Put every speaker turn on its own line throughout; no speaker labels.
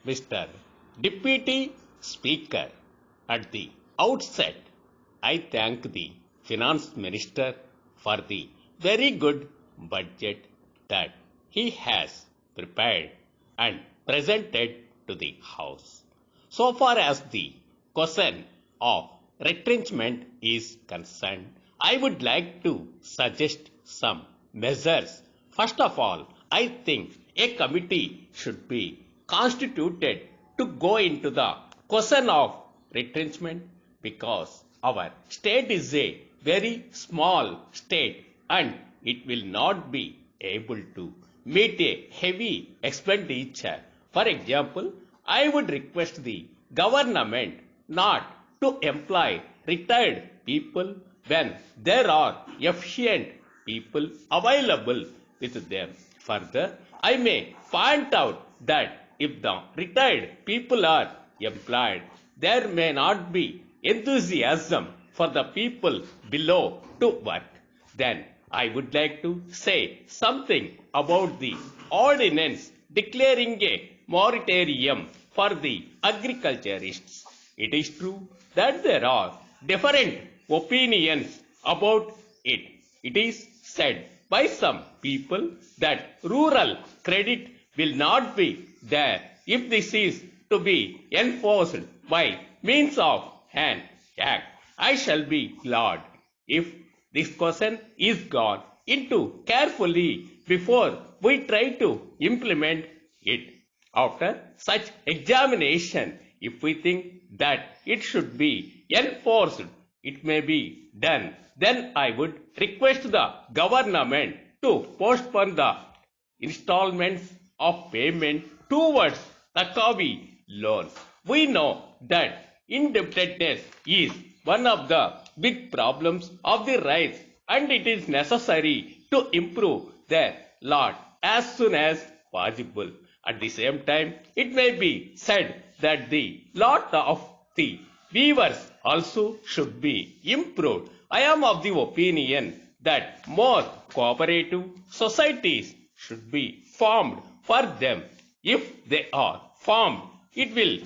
Mr. Deputy Speaker, at the outset, I thank the Finance Minister for the very good budget that he has prepared and presented to the House. So far as the question of retrenchment is concerned, I would like to suggest some measures. First of all, I think a committee should be constituted to go into the question of retrenchment because our state is a very small state and it will not be able to meet a heavy expenditure. For example, I would request the government not to employ retired people when there are efficient people available with them. Further, I may point out that if the retired people are employed, there may not be enthusiasm for the people below to work. Then I would like to say something about the ordinance declaring a moratorium for the agriculturists. It is true that there are different opinions about it. It is said by some people that rural credit will not be there if this is to be enforced by means of an act. I shall be glad if this question is gone into carefully before we try to implement it. After such examination, if we think that it should be enforced, it may be done. Then I would request the government to postpone the installments of payment towards the Kavi loans. We know that indebtedness is one of the big problems of the rights and it is necessary to improve their lot as soon as possible. At the same time, it may be said that the lot of the weavers also should be improved. I am of the opinion that more cooperative societies should be formed for them. If they are formed, it will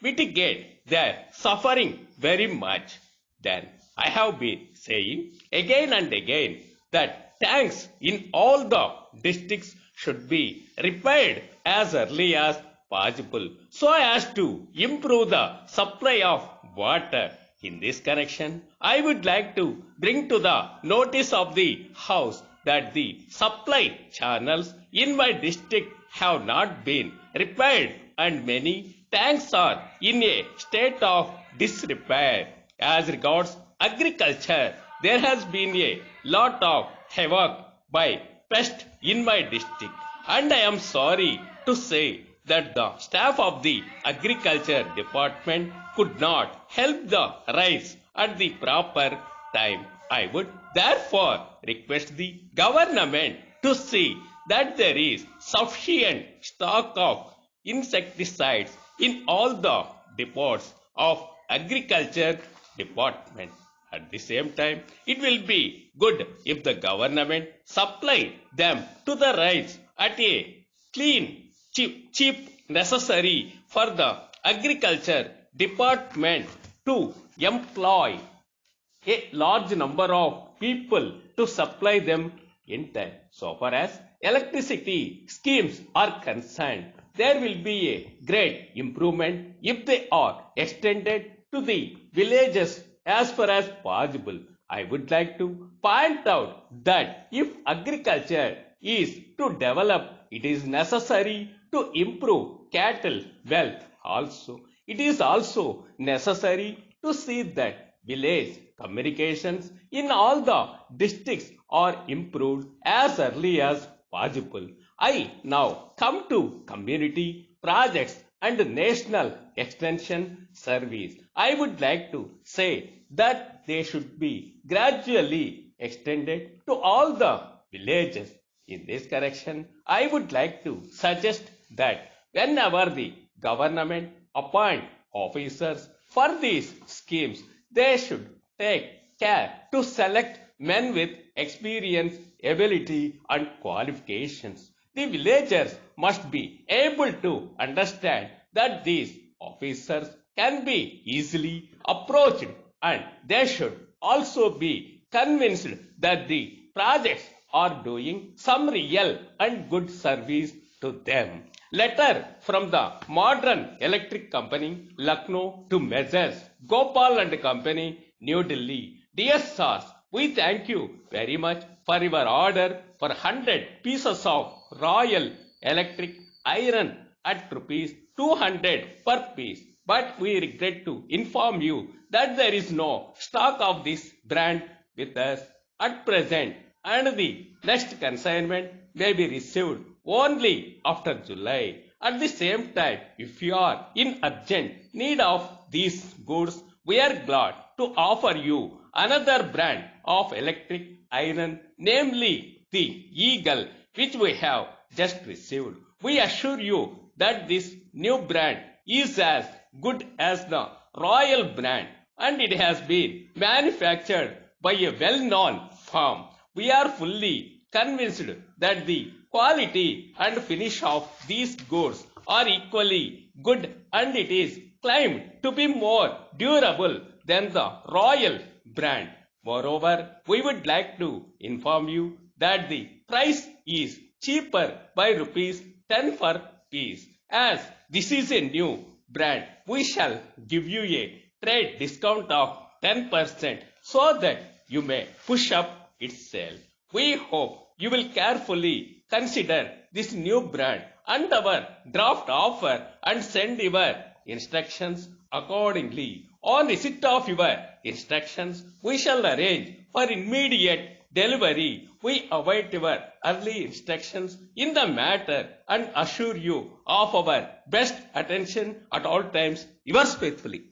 mitigate their suffering very much. Then I have been saying again and again that tanks in all the districts should be repaired as early as possible so as to improve the supply of water. In this connection, I would like to bring to the notice of the House that the supply channels in my district have not been repaired and many tanks are in a state of disrepair. As regards agriculture, there has been a lot of havoc by pests in my district and I am sorry to say that the staff of the agriculture department could not help the rice at the proper time. I would therefore request the government to see that there is sufficient stock of insecticides in all the depots of agriculture department. At the same time, it will be good if the government supply them to the rice at a clean, cheap necessary for the agriculture department to employ a large number of people to supply them in time. So far as electricity schemes are concerned, there will be a great improvement if they are extended to the villages as far as possible. I would like to point out that if agriculture is to develop, it is necessary to improve cattle wealth also. It is also necessary to see that village communications in all the districts are improved as early as possible. I now come to community projects and national extension service. I would like to say that they should be gradually extended to all the villages. In this correction, I would like to suggest that whenever the government appoint officers for these schemes, they should take care to select men with experience, ability and qualifications. The villagers must be able to understand that these officers can be easily approached, and they should also be convinced that the projects are doing some real and good service to them. Letter from the Modern Electric Company, Lucknow, to Messrs. Gopal and Company, New Delhi. Dear sirs, we thank you very much for your order for 100 pieces of Royal Electric iron at rupees 200 per piece. But we regret to inform you that there is no stock of this brand with us at present, and the next consignment may be received only after July. At the same time, if you are in urgent need of these goods, we are glad to offer you another brand of electric iron, namely the Eagle, which we have just received. We assure you that this new brand is as good as the Royal brand, and it has been manufactured by a well-known firm. We are fully convinced that the quality and finish of these goods are equally good, and it is claimed to be more durable than the Royal brand. Moreover, we would like to inform you that the price is cheaper by rupees 10 per piece. As this is a new brand, we shall give you a trade discount of 10% so that you may push up its sale. We hope you will carefully consider this new brand and our draft offer and send your instructions accordingly. On receipt of your instructions, we shall arrange for immediate delivery. We await your early instructions in the matter and assure you of our best attention at all times. Yours faithfully.